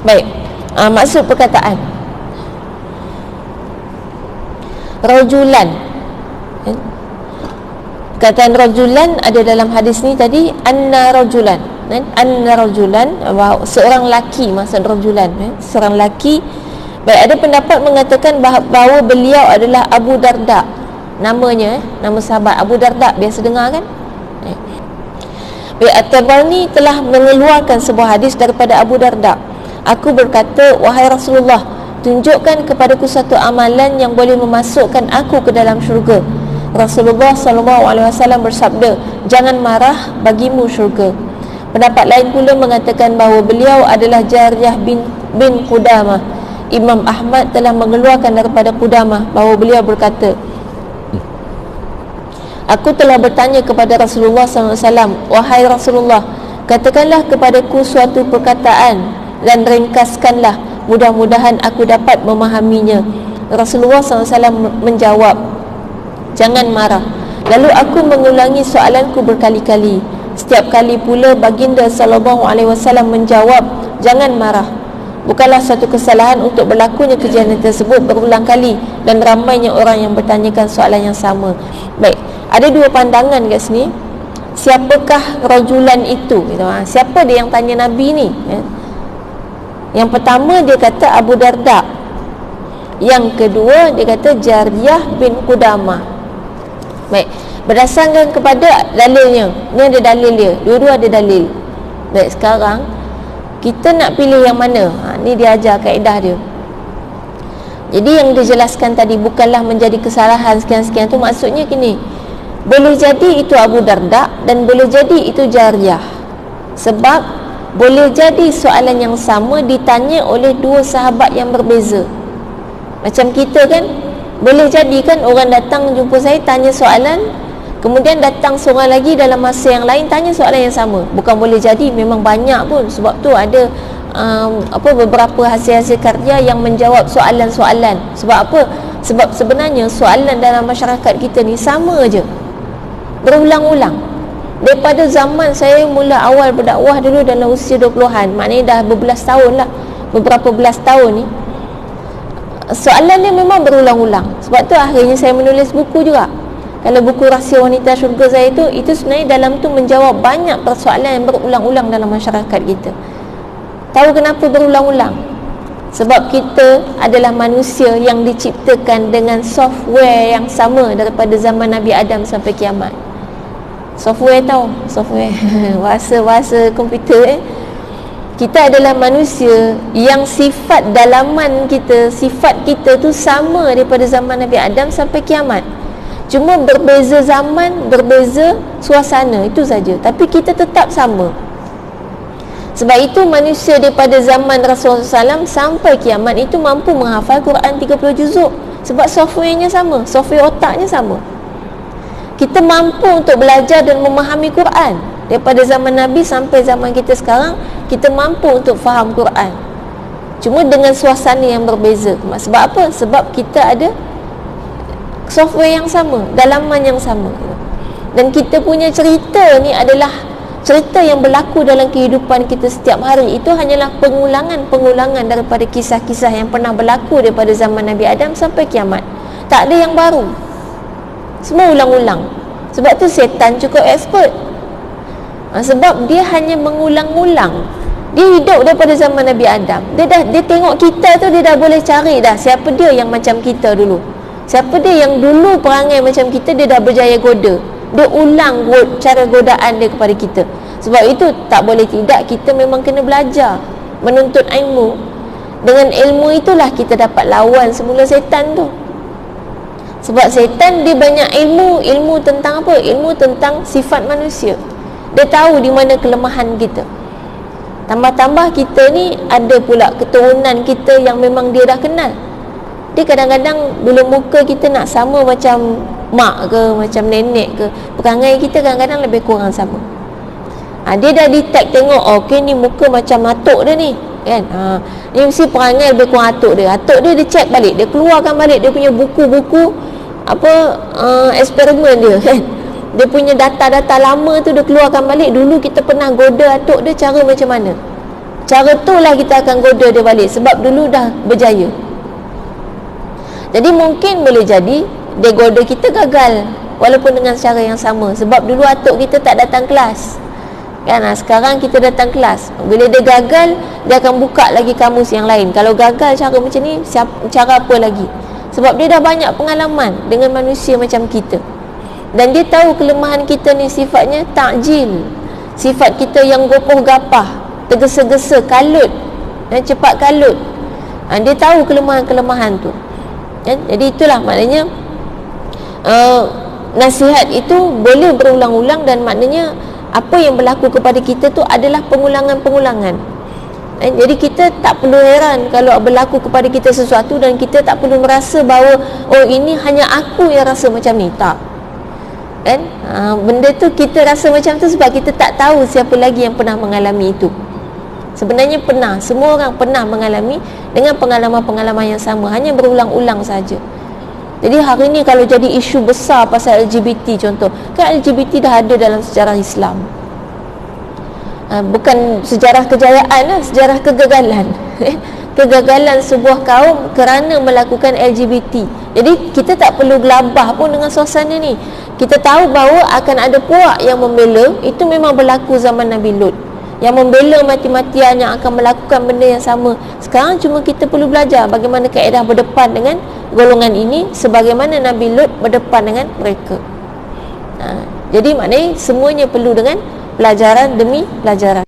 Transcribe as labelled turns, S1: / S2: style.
S1: Baik, maksud perkataan rajulan, perkataan rajulan ada dalam hadis ni tadi, anna rajulan, anna rajulan, seorang laki, maksud rajulan, seorang laki. Baik, ada pendapat mengatakan bahawa beliau adalah Abu Darda, namanya, nama sahabat Abu Darda, biasa dengar kan. Baik, At-Tabarani telah mengeluarkan sebuah hadis daripada Abu Darda. Aku berkata, wahai Rasulullah, tunjukkan kepadaku satu amalan yang boleh memasukkan aku ke dalam syurga. Rasulullah SAW bersabda, jangan marah, bagimu syurga. Pendapat lain pula mengatakan bahawa beliau adalah Jariyah bin Qudamah. Imam Ahmad telah mengeluarkan daripada Qudamah bahawa beliau berkata, aku telah bertanya kepada Rasulullah SAW, wahai Rasulullah, katakanlah kepadaku suatu perkataan dan ringkaskanlah, mudah-mudahan aku dapat memahaminya. Rasulullah SAW menjawab, jangan marah. Lalu aku mengulangi soalanku berkali-kali. Setiap kali pula baginda SAW menjawab, jangan marah. Bukanlah satu kesalahan untuk berlakunya kejadian tersebut berulang kali dan ramainya orang yang bertanyakan soalan yang sama. Baik, ada dua pandangan kat sini. Siapakah rajulan itu? Siapa dia yang tanya Nabi ni? Yang pertama dia kata Abu Darda. Yang kedua dia kata Jariyah bin Qudamah. Baik, berdasarkan kepada dalilnya. Ni ada dalil dia, dua-dua ada dalil. Baik, sekarang kita nak pilih yang mana? Ni dia ajar kaedah dia. Jadi yang dijelaskan tadi bukanlah menjadi kesalahan sekian-sekian tu, maksudnya gini, boleh jadi itu Abu Darda dan boleh jadi itu Jariyah. Sebab boleh jadi soalan yang sama ditanya oleh dua sahabat yang berbeza. Macam kita kan, boleh jadi kan orang datang jumpa saya tanya soalan, kemudian datang seorang lagi dalam masa yang lain tanya soalan yang sama. Bukan boleh jadi, memang banyak pun. Sebab tu ada beberapa hasil-hasil karya yang menjawab soalan-soalan. Sebab apa? Sebab sebenarnya soalan dalam masyarakat kita ni sama je, berulang-ulang. Daripada zaman saya mula awal berdakwah dulu dalam usia 20-an, maknanya dah berbelas tahun lah, beberapa belas tahun ni, soalan dia memang berulang-ulang. Sebab tu akhirnya saya menulis buku juga. Kalau buku Rahsia Wanita Syurga saya itu sebenarnya dalam tu menjawab banyak persoalan yang berulang-ulang dalam masyarakat kita. Tahu kenapa berulang-ulang? Sebab kita adalah manusia yang diciptakan dengan software yang sama daripada zaman Nabi Adam sampai kiamat. Software tahu? Software bahasa komputer. Kita adalah manusia yang sifat dalaman kita, sifat kita tu sama daripada zaman Nabi Adam sampai kiamat. Cuma berbeza zaman, berbeza suasana, itu saja. Tapi kita tetap sama. Sebab itu manusia daripada zaman Rasulullah SAW sampai kiamat itu mampu menghafal Quran 30 juzuk. Sebab softwarenya sama, software otaknya sama. Kita mampu untuk belajar dan memahami Quran. Daripada zaman Nabi sampai zaman kita sekarang, kita mampu untuk faham Quran. Cuma dengan suasana yang berbeza. Sebab apa? Sebab kita ada software yang sama, dalaman yang sama. Dan kita punya cerita ni adalah cerita yang berlaku dalam kehidupan kita setiap hari. Itu hanyalah pengulangan daripada kisah-kisah yang pernah berlaku daripada zaman Nabi Adam sampai kiamat. Tak ada yang baru, semua ulang-ulang. Sebab tu setan cukup expert. Sebab dia hanya mengulang-ulang. Dia hidup daripada zaman Nabi Adam. Dia tengok kita tu, dia dah boleh cari dah siapa dia yang macam kita dulu. Siapa dia yang dulu perangai macam kita, dia dah berjaya goda. Dia ulang cara godaan dia kepada kita. Sebab itu tak boleh tidak, kita memang kena belajar menuntut ilmu. Dengan ilmu itulah kita dapat lawan semula setan tu. Sebab setan dia banyak ilmu tentang apa? Ilmu tentang sifat manusia. Dia tahu di mana kelemahan kita. Tambah-tambah kita ni ada pula keturunan kita yang memang dia dah kenal. Dia kadang-kadang bila muka kita nak sama macam mak ke, macam nenek ke, perangai kita kadang-kadang lebih kurang sama. Dia dah detect, tengok, okey ni muka macam atuk dia ni, kan? Ni mesti perangai lebih kurang atuk dia. Atuk dia check balik, dia keluarkan balik dia punya buku-buku eksperimen dia, kan? Dia punya data-data lama tu dia keluarkan balik. Dulu kita pernah goda atuk dia cara macam mana. cara itulah kita akan goda dia balik, sebab dulu dah berjaya. Jadi mungkin boleh jadi dia goda kita gagal walaupun dengan cara yang sama, sebab dulu atuk kita tak datang kelas kan. Sekarang kita datang kelas, bila dia gagal dia akan buka lagi kamus yang lain. Kalau gagal cara macam ni, cara apa lagi? Sebab dia dah banyak pengalaman dengan manusia macam kita, dan dia tahu kelemahan kita ni sifatnya takjil, sifat kita yang gopoh gapah, tergesa-gesa, kalut, dan cepat kalut. Dia tahu kelemahan-kelemahan tu kan? Jadi itulah maknanya nasihat itu boleh berulang-ulang, dan maknanya apa yang berlaku kepada kita tu adalah pengulangan-pengulangan. Jadi kita tak perlu heran kalau berlaku kepada kita sesuatu, dan kita tak perlu merasa bahawa oh ini hanya aku yang rasa macam ni. Tak kan? Benda tu kita rasa macam tu sebab kita tak tahu siapa lagi yang pernah mengalami itu. Sebenarnya pernah, semua orang pernah mengalami dengan pengalaman-pengalaman yang sama, hanya berulang-ulang saja. Jadi hari ni kalau jadi isu besar pasal LGBT contoh, kan LGBT dah ada dalam sejarah Islam. Bukan sejarah kejayaan lah, sejarah kegagalan. Kegagalan sebuah kaum kerana melakukan LGBT. Jadi kita tak perlu gelabah pun dengan suasana ni. Kita tahu bahawa akan ada puak yang membela, itu memang berlaku zaman Nabi Lut, yang membela mati-matian, yang akan melakukan benda yang sama. Sekarang cuma kita perlu belajar bagaimana kaedah berdepan dengan golongan ini, sebagaimana Nabi Lut berdepan dengan mereka. Jadi maknanya semuanya perlu dengan pelajaran demi pelajaran.